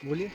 बोलिए।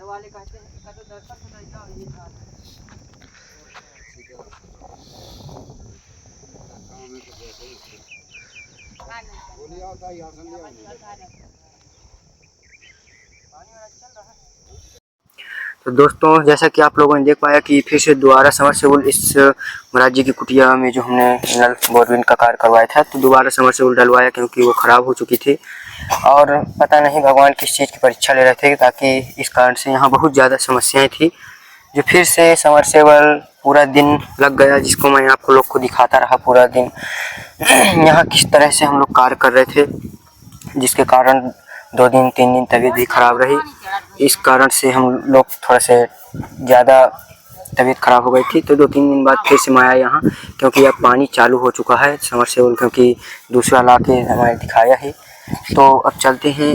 वाले कहते हैं इसका तो दर्शन होता है ये था बोलिए आता है यार तो दोस्तों जैसा कि आप लोगों ने देख पाया कि फिर से दोबारा समरसेबुल इस महाराज जी की कुटिया में जो हमने नल बोरवेल का कार्य करवाया था तो दोबारा समरसेबुल डलवाया क्योंकि वो ख़राब हो चुकी थी और पता नहीं भगवान किस चीज़ की परीक्षा ले रहे थे ताकि इस कारण से यहाँ बहुत ज़्यादा समस्याएं थी जो फिर से समरसेबुल पूरा दिन लग गया जिसको मैं आपको लोग को दिखाता रहा पूरा दिन यहाँ किस तरह से हम लोग कार्य कर रहे थे जिसके कारण 2 दिन 3 दिन तबीयत भी ख़राब रही। इस कारण से हम लोग थोड़ा से ज़्यादा तबीयत ख़राब हो गई थी तो 2-3 दिन बाद फिर से मैं आया यहाँ क्योंकि अब पानी चालू हो चुका है समरसेबुल क्योंकि दूसरा ला के हमारे दिखाया है। तो अब चलते हैं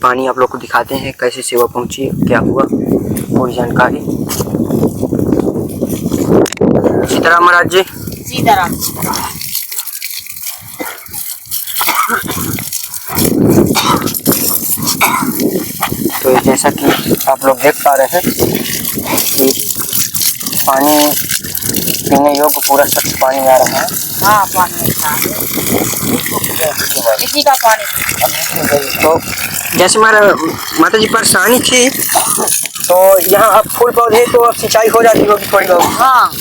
पानी आप लोग को दिखाते हैं कैसे सेवा पहुँची क्या हुआ पूरी जानकारी। सीताराम महाराज जी। सीताराम। तो जैसा कि आप लोग देख पा रहे हैं कि पानी पीने योग्य पूरा सख्त पानी आ रहा है। हाँ पानी अच्छा है इसी का पानी। तो जैसे माता जी परेशानी थी तो यहाँ अब फूल पौधे तो अब सिंचाई हो जाती होगी थोड़ी बहुत। हाँ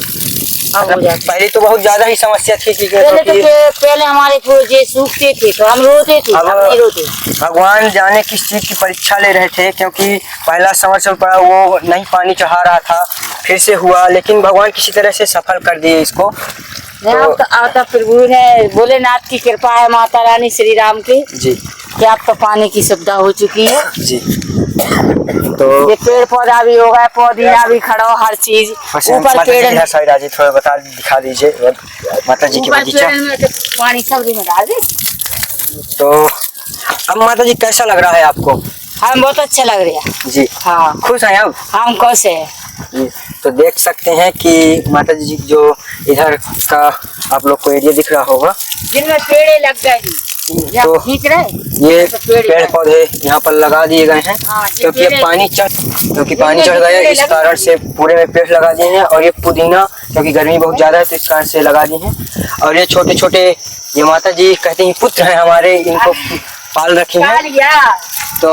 पहले तो बहुत ज्यादा ही समस्या थी कि पहले हमारे फूल सूखते थे तो हम रोते थे। अब नहीं रोते। भगवान जाने किस चीज की परीक्षा ले रहे थे क्योंकि पहला समरसेबुल पड़ा वो नहीं पानी चढ़ा रहा था फिर से हुआ लेकिन भगवान किसी तरह से सफल कर दिए इसको। तो प्रभु ने भोलेनाथ की कृपा है माता रानी श्री राम की जी कि आप तो पानी की सुविधा हो चुकी है जी। तो ये पेड़ पौधा भी होगा पौधीना भी खड़ा हो हर चीज ऊपर पेड़ साइड आज थोड़ा बता दिखा दीजिए माता जी के बगीचा पानी सब्जी में डाल दे। तो अब माता जी कैसा लग रहा है आपको? हमें बहुत अच्छा लग रहा है जी। हाँ खुश हैं अब? हम खुश है। तो देख सकते हैं कि माता जी जो इधर का आप लोग को एरिया दिख रहा होगा जिनमें पेड़ लग गए तो खींच रहे ये पेड़ पौधे यहाँ पर लगा दिए गए हैं क्योंकि पानी चढ़ गया इस कारण से पूरे में पेड़ लगा दिए हैं। और ये पुदीना क्योंकि गर्मी बहुत ज़्यादा है तो इस कारण से लगा दी हैं। और ये छोटे छोटे ये माता जी कहते हैं पुत्र हैं हमारे, इनको पाल रखे हैं। तो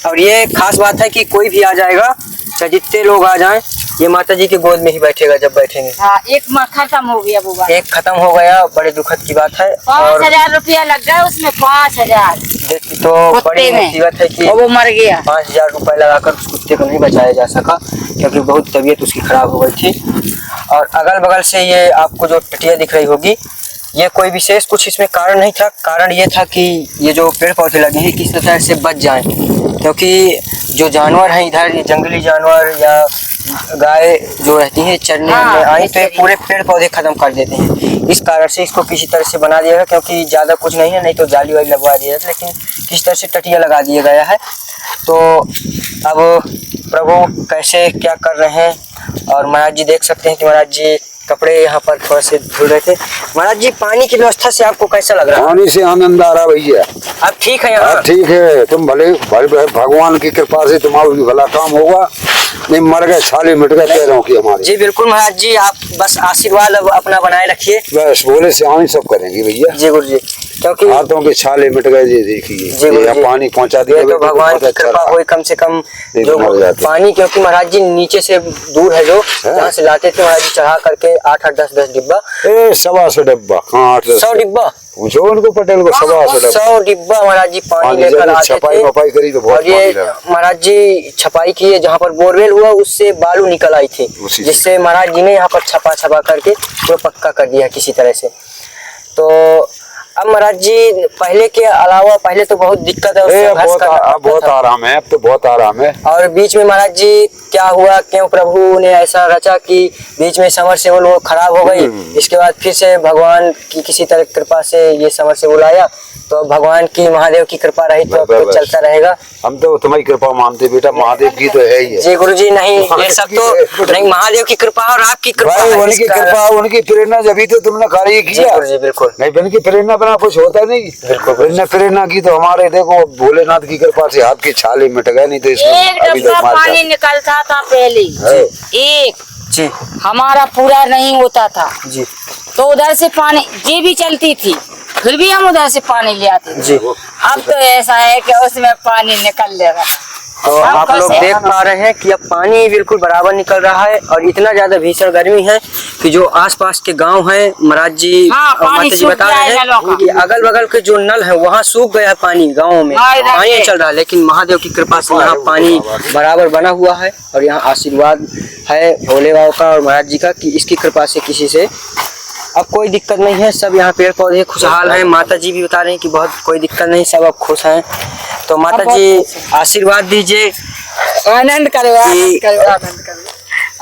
और ये खास बात है कि कोई भी आ जाएगा, चाहे जितने लोग आ जाएं, ये माता जी के गोद में ही बैठेगा जब बैठेंगे। हाँ, एक खत्म हो गया वो बात। एक खत्म हो गया, बड़े दुखद की बात है। 5,000 रुपया लग गया उसमें, 5,000। तो बड़ी मुसीबत है कि वो मर गया। 5,000 रुपए लगाकर उस कुत्ते को नहीं बचाया जा सका, क्योंकि बहुत तबीयत उसकी खराब हो गई थी। और अगल बगल से ये आपको जो टटिया दिख रही होगी, ये कोई विशेष कुछ इसमें कारण नहीं था। कारण ये था कि ये जो पेड़ पौधे लगे हैं किसी तरह से बच जाएं, क्योंकि जो जानवर हैं इधर, ये जंगली जानवर या गाय जो रहती है चरने में आई तो ये पूरे पेड़ पौधे खत्म कर देते हैं। इस कारण से इसको किसी तरह से बना दिया गया, क्योंकि ज़्यादा कुछ नहीं है, नहीं तो जाली वाली लगवा दिया जाता, लेकिन किसी तरह से टटिया लगा दिया गया है। तो अब प्रभु कैसे क्या कर रहे हैं, और महाराज जी देख सकते हैं कि महाराज जी कपड़े यहाँ पर थोड़ा से धुल रहे थे। महाराज जी, पानी की व्यवस्था से आपको कैसा लग रहा है? पानी से आनंद आ रहा भैया। आप ठीक है यहाँ? ठीक है, तुम भले भगवान की कृपा से तुम्हारा भी भला काम होगा। नहीं मर गए, छाले मिट गए पैरों की हमारे। जी बिल्कुल महाराज जी, आप बस आशीर्वाद अब अपना बनाए रखिए। बस बोले से हम सब करेंगे भैया। जी गुरु जी, क्योंकि हाथों के छाले मिट गए। जी देखिए पानी पहुंचा दिया तो भगवान की कृपा हुई कम से कम जो पानी, क्योंकि महाराज जी नीचे से दूर है जो जहाँ से लाते थे महाराज जी चढ़ा करके 8-8 10-10 डिब्बा, 100 डिब्बा। हाँ 100 डिब्बा पूछो उनको पटेल को। 100 डिब्बा महाराज जी पानी लेकर आते थे। छपाई करी तो बहुत और ये महाराज जी छपाई की है, जहाँ पर बोरवेल हुआ उससे बालू निकल आई थी, जिससे महाराज जी ने यहाँ पर छपा करके पूरा पक्का कर दिया किसी तरह से। तो अब महाराज जी पहले के अलावा पहले तो बहुत दिक्कत है, बहुत आराम है, अब तो बहुत आराम है। और बीच में महाराज जी क्या हुआ, क्यों प्रभु ने ऐसा रचा कि बीच में समरसेबुल वो खराब हो गई। इसके बाद फिर से भगवान की किसी तरह कृपा से ये समरसेबुल आया, तो भगवान की महादेव की कृपा रही तो अब तो चलता रहेगा। हम तो तुम्हारी कृपा मानते बेटा, महादेव की तो है ही है। जी गुरु जी, नहीं ये सब तो नहीं, महादेव की कृपा और आपकी कृपा है। उनकी कृपा उनकी प्रेरणा जब तो तुमने कार्य किया। जी बिल्कुल, नहीं उनकी प्रेरणा बना कुछ होता नहीं। बिल्कुल प्रेरणा की तो हमारे देखो भोलेनाथ की कृपा से हाथ के छाले मिट गए, नहीं तो इसमें पानी निकलता था पहले एक जी, हमारा पूरा नहीं होता था जी, तो उधर से पानी जी भी चलती थी, फिर भी हम उधर से पानी ले आते थे। जी। अब तो ऐसा है कि उसमें पानी निकल ले रहा है। तो आप लोग देख पा रहे हैं कि अब पानी बिल्कुल बराबर निकल रहा है, और इतना ज्यादा भीषण गर्मी है कि जो आसपास के गांव हैं महाराज जी माता जी बता रहे हैं कि अगल बगल के जो नल है वहाँ सूख गया पानी, गाँव में पानी चल रहा है, लेकिन महादेव की कृपा से यहाँ पानी बराबर बना हुआ है। और यहाँ आशीर्वाद है भोले बाबा का और महाराज जी का कि इसकी कृपा से किसी से अब कोई दिक्कत नहीं है। सब यहाँ पेड़ पौधे खुशहाल हैं। माता जी भी बता रहे हैं कि बहुत कोई दिक्कत नहीं, सब अब खुश हैं। तो माता जी आशीर्वाद दीजिए, आनंद करो,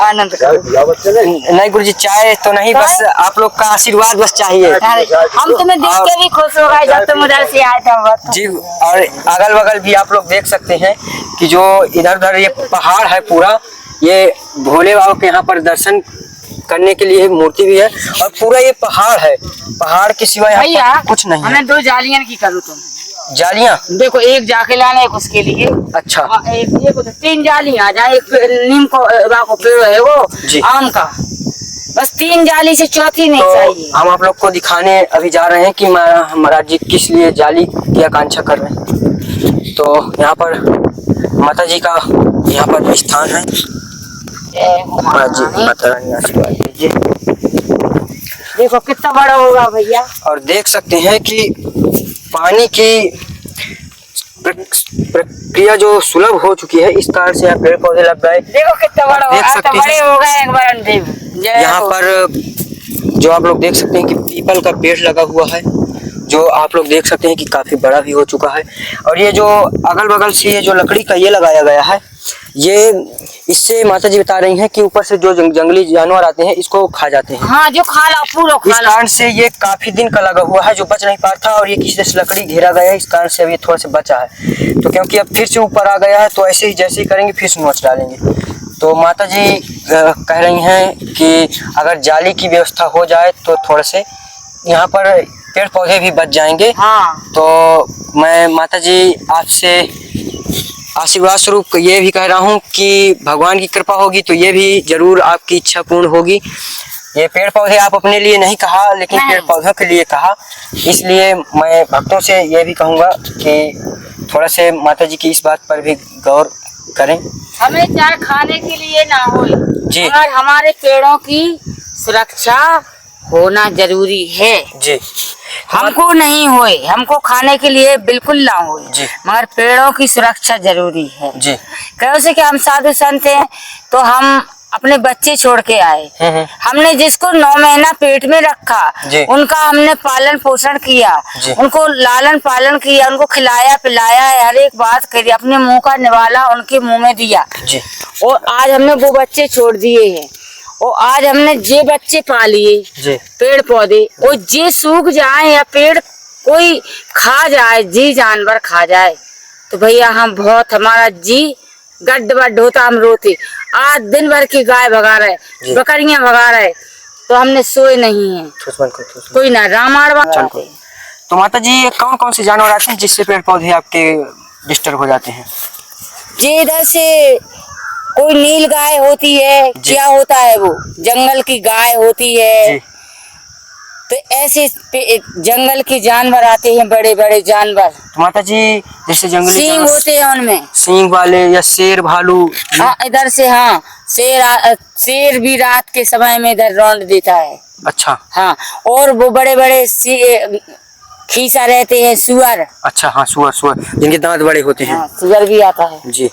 आनंद करो। नहीं गुरु जी, चाय तो नहीं, बस आप लोग का आशीर्वाद बस चाहिए। हम तुम्हें देख के भी खुश हो गए जब तुम उधर से आए थे जी। और अगल बगल भी आप लोग देख सकते हैं कि जो इधर उधर ये पहाड़ है पूरा, ये भोले बाबा के यहाँ पर दर्शन करने के लिए मूर्ति भी है, और पूरा ये पहाड़ है, पहाड़ के सिवा यहाँ कुछ नहीं है। हमें 2 जालियां की करो तुम। जालियां देखो, एक जाके लाना, एक उसके लिए। अच्छा, एक 3 जालियां आ जाए, एक नीम को पेड़ है वो आम का, बस 3 जाली से चौथी नहीं चाहिए। हम आप लोग को दिखाने अभी जा रहे हैं कि महाराज जी किस लिए जाली की आकांक्षा कर रहे हैं। तो यहाँ पर माता जी का यहाँ पर स्थान है। महाराज जी माता रानी आशीर्वाद दीजिए। देखो कितना बड़ा होगा भैया। और देख सकते हैं कि पानी की प्रक्रिया जो सुलभ हो चुकी है, इस कारण से यहाँ पेड़ पौधे लग गए। देखो कितना बड़ा देख सकते बड़े हो गए एक बार। यहाँ पर जो आप लोग देख सकते हैं कि पीपल का पेड़ लगा हुआ है, जो आप लोग देख सकते हैं कि काफी बड़ा भी हो चुका है। और ये जो अगल बगल से ये जो लकड़ी का ये लगाया गया है, ये इससे माता जी बता रही हैं कि ऊपर से जो जंगली जानवर आते हैं इसको खा जाते हैं। हाँ, जो खाला पूरा इस कारण से ये काफी दिन का लगा हुआ है, जो बच नहीं पाता, और ये किसी से लकड़ी घेरा गया है, इस कारण से अब ये थोड़ा सा बचा है। तो क्योंकि अब फिर से ऊपर आ गया है, तो ऐसे ही जैसे ही करेंगे फिर से नोच डालेंगे। तो माता जी कह रही हैं कि अगर जाली की व्यवस्था हो जाए तो थोड़ा से यहाँ पर पेड़ पौधे भी बच जाएंगे। हाँ। तो मैं माता जी आपसे आशीर्वाद स्वरूप ये भी कह रहा हूँ कि भगवान की कृपा होगी तो ये भी जरूर आपकी इच्छा पूर्ण होगी। ये पेड़ पौधे आप अपने लिए नहीं कहा, लेकिन नहीं। पेड़ पौधों के लिए कहा। इसलिए मैं भक्तों से ये भी कहूँगा कि थोड़ा से माता जी की इस बात पर भी गौर करें। हमें चाहे खाने के लिए ना हो, जी। मगर हमारे पेड़ों की सुरक्षा होना जरूरी है। जी। हमको नहीं होए, हमको खाने के लिए बिल्कुल ना होए, जी। मगर पेड़ों की सुरक्षा जरूरी है। जी। कैसे कि हम साधु संत हैं, तो हम अपने बच्चे छोड़ के आए। हमने जिसको 9 महीना पेट में रखा, जी। उनका हमने पालन पोषण किया, जी। उनको लालन पालन किया, उनको खिलाया पिलाया, हर एक बात करी, अपने मुंह का निवाला उनके मुंह में दिया। जी। और आज हमने वो बच्चे छोड़ दिए हैं, और आज हमने जे बच्चे पालिए जी। पेड़ पौधे, और जे सूख जाए या पेड़ कोई खा जाए, जी जानवर खा जाए, तो भैया हम बहुत, हमारा जी गड्ढ बड्ढ होता, हम रोते। आज दिन भर की गाय भगा रहे, जी। बकरियां भगा रहे, तो हमने सोए नहीं है, कोई ना रामायण। तो माता जी कौन कौन से जानवर आते हैं जिससे पेड़ पौधे आपके डिस्टर्ब हो जाते हैं? जी इधर से कोई नील गाय होती है, क्या होता है वो, जंगल की गाय होती है। जी। तो ऐसे जंगल के जानवर आते हैं, बड़े बड़े जानवर, तो माता जी जैसे जंगली सींग जानवर, होते हैं उनमें, सींग वाले या शेर भालू। हाँ इधर से, हाँ शेर भी रात के समय में इधर रौंद देता है। अच्छा। हाँ, और वो बड़े बड़े खीसा रहते हैं, सुअर। अच्छा, हाँ सुअर जिनके दांत बड़े होते हैं। हाँ, सुअर भी आता है। जी।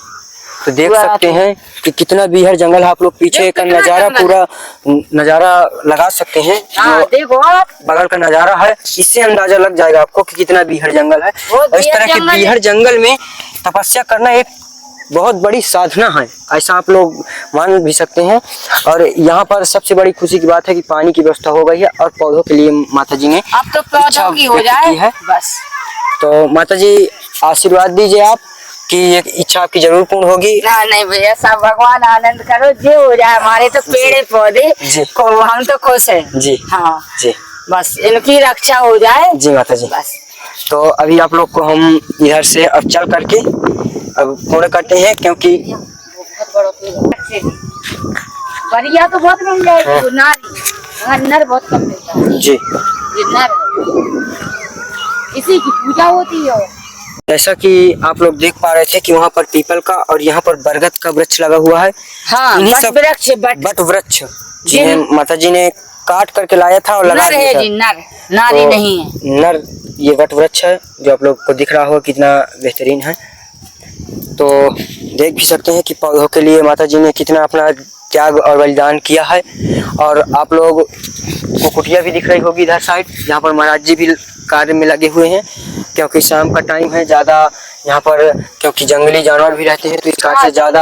तो देख सकते हैं कि कितना बीहड़ जंगल है। आप लोग पीछे का नजारा, पूरा नजारा लगा सकते हैं। हाँ, देखो आप बगल का नजारा है, इससे अंदाजा लग जाएगा आपको कि कितना बीहड़ जंगल है। और इस तरह के बीहड़ जंगल में तपस्या करना एक बहुत बड़ी साधना है, ऐसा आप लोग मान भी सकते हैं। और यहाँ पर सबसे बड़ी खुशी की बात है कि पानी की व्यवस्था हो गई है, और पौधों के लिए माता जी ने अब तो पौधों की हो जाए है बस। तो माता जी आशीर्वाद दीजिए आप कि ये इच्छा आपकी जरूर पूर्ण होगी। नहीं भैया, सब भगवान आनंद करो, जो हो जाए, हमारे तो पेड़ पौधे को हम तो खुश हैं। जी। हाँ जी। बस इनकी रक्षा हो जाए। जी माता जी। बस। तो अभी आप लोग को हम इधर से अब चल करके अब पूर्ण करते हैं, क्योंकि बढ़िया तो बहुत मिल जाएगी, तो नारी नर बहुत कम मिलता है। जी। ये नर इसी की पूजा होती है। जैसा कि आप लोग देख पा रहे थे कि वहाँ पर पीपल का और यहाँ पर बरगद का वृक्ष लगा हुआ है। हाँ, बट वृक्ष जिन्हें माता जी ने काट करके लाया था और लगा दिया था। नर नारी तो नहीं है, नर ये वट वृक्ष है जो आप लोग को दिख रहा हो कितना बेहतरीन है। तो देख भी सकते हैं कि पौधों के लिए माता जी ने कितना अपना त्याग और बलिदान किया है। और आप लोग को कुटिया भी दिख रही होगी इधर साइड, जहाँ पर महाराज जी भी कार्य में लगे हुए हैं, क्योंकि शाम का टाइम है, ज़्यादा यहाँ पर क्योंकि जंगली जानवर भी रहते हैं, तो इस कारण से ज़्यादा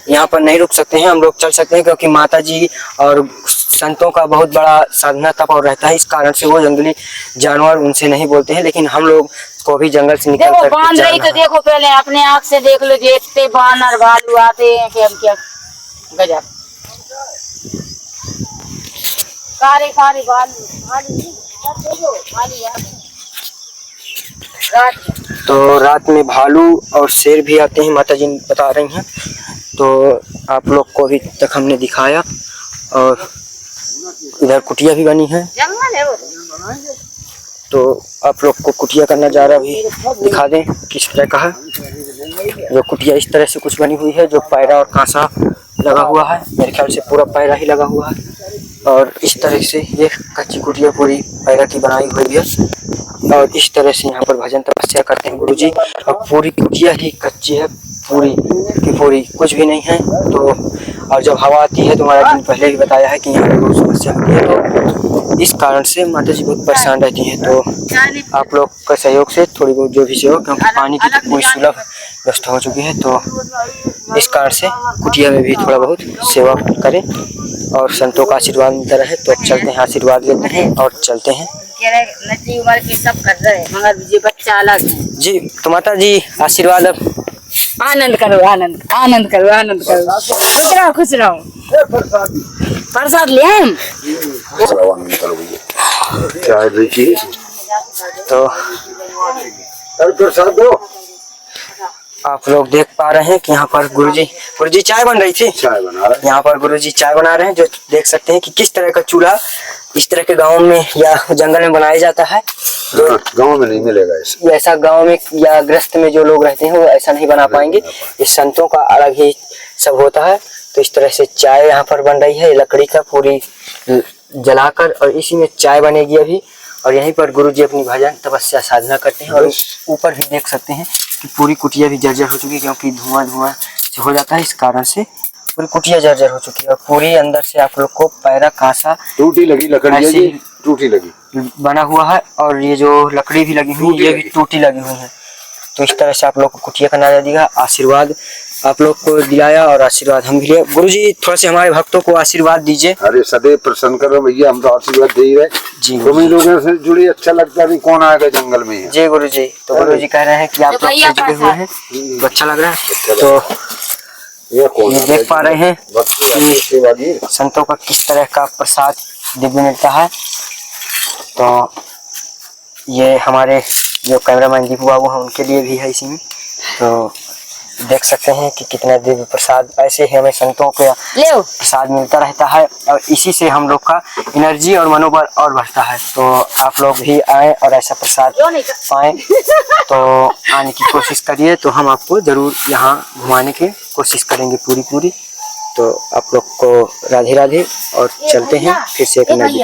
यहाँ पर नहीं रुक सकते हैं। हम लोग चल सकते हैं क्योंकि माता जी और संतों का बहुत बड़ा साधना तप और रहता है, इस कारण से वो जंगली जानवर उनसे नहीं बोलते हैं। लेकिन हम लोग को भी जंगल से निकल कर बांध रही तो देखो, पहले अपने आँख से देख लो, देखते बानर भालू आते हैं कि हम क्या गजब कारे कारे तो रात में भालू और शेर भी आते हैं, माता जी बता रही हैं। तो आप लोग को अभी तक हमने दिखाया, और इधर कुटिया भी बनी है, जंगल है वो। तो आप लोग को कुटिया का नज़ारा भी दिखा दें किस तरह का है। जो कुटिया इस तरह से कुछ बनी हुई है, जो पैरा और कांसा लगा हुआ है, मेरे ख्याल से पूरा पैरा ही लगा हुआ है। और इस तरह से ये कच्ची कुटिया पूरी पैरा की बनाई हुई है, और इस तरह से यहाँ पर भजन तपस्या करते हैं गुरुजी। और पूरी कुटिया ही कच्ची है, पूरी की पूरी, कुछ भी नहीं है। तो और जब हवा आती है तो महाराज जी ने पहले ही बताया है कि यहाँ पर बहुत समस्या होती है, तो इस कारण से माता जी बहुत परेशान रहती हैं। तो आप लोग का सहयोग से थोड़ी बहुत जो भी सेवा, क्योंकि पानी की तो कोई सुलभ व्यवस्था हो चुकी है, तो इस कारण से कुटिया में भी थोड़ा बहुत सेवा करें और संतों का आशीर्वाद मिलता रहे। तो चलते हैं, आशीर्वाद लेते हैं और चलते हैं। नची उम्र के सब कर रहे हैं, मगर ये बच्चा अलग है। जी। तो माता जी आशीर्वाद। आनंद करो, आनंद आनंद करो, आनंद करो, खुश रहो, खुश रहो। प्रसाद ले हम चाय देखिए तो प्रसाद दो। आप लोग देख पा रहे हैं कि यहाँ पर गुरुजी चाय बन रही थी। चाय बना रहे यहाँ पर गुरुजी चाय बना रहे हैं, जो देख सकते हैं कि किस तरह का चूल्हा इस तरह के गांव में या जंगल में बनाया जाता है। हैं। गाँव में नहीं मिलेगा ऐसा। ऐसा गांव में या ग्रस्त में जो लोग रहते हैं वो ऐसा नहीं बना पाएंगे। इस संतों का अलग ही सब होता है। तो इस तरह से चाय यहाँ पर बन रही है, लकड़ी का पूरी जलाकर, और इसी में चाय बनेगी अभी। और यहीं पर गुरुजी अपनी भजन तपस्या साधना करते हैं। और ऊपर भी देख सकते हैं कि पूरी कुटिया भी जर्जर हो चुकी है, क्योंकि धुआं से हो जाता है, इस कारण से पूरी कुटिया जर्जर हो चुकी है। और पूरी अंदर से आप लोग को पैरा कांसा टूटी लगी लकड़ी है ऐसे जी, टूटी लगी बना हुआ है। और ये जो लकड़ी भी लगी हुई है ये भी टूटी लगी हुई है। तो इस तरह से आप लोग को कुटिया का नजारा दिया, आशीर्वाद आप लोग को दिलाया और आशीर्वाद हम भी लिए। गुरुजी थोड़ा से हमारे भक्तों को आशीर्वाद दीजिए। अरे सदैव प्रसन्न करो भैया, हम तो आशीर्वाद दे ही रहे। जी तुम ही लोगों से जुड़ी, अच्छा लगता है। कौन आएगा जंगल में। जी गुरुजी। तो गुरुजी कह रहे हैं कि आप लोग से जुड़े हुए हैं तो अच्छा लग रहा है। तो ये देख पा रहे हैं कि संतों का किस तरह का प्रसाद दिव्य मिलता है। तो ये हमारे जो कैमरामैन दीपू बाबू हैं उनके लिए भी है इसी में। तो देख सकते हैं कि कितना दिव्य प्रसाद, ऐसे ही हमें संतों का प्रसाद मिलता रहता है और इसी से हम लोग का एनर्जी और मनोबल और बढ़ता है। तो आप लोग भी आए और ऐसा प्रसाद पाएं तो आने की कोशिश करिए। तो हम आपको जरूर यहाँ घुमाने की कोशिश करेंगे पूरी। तो आप लोग को राधे राधे, और चलते हैं फिर से एक नदी।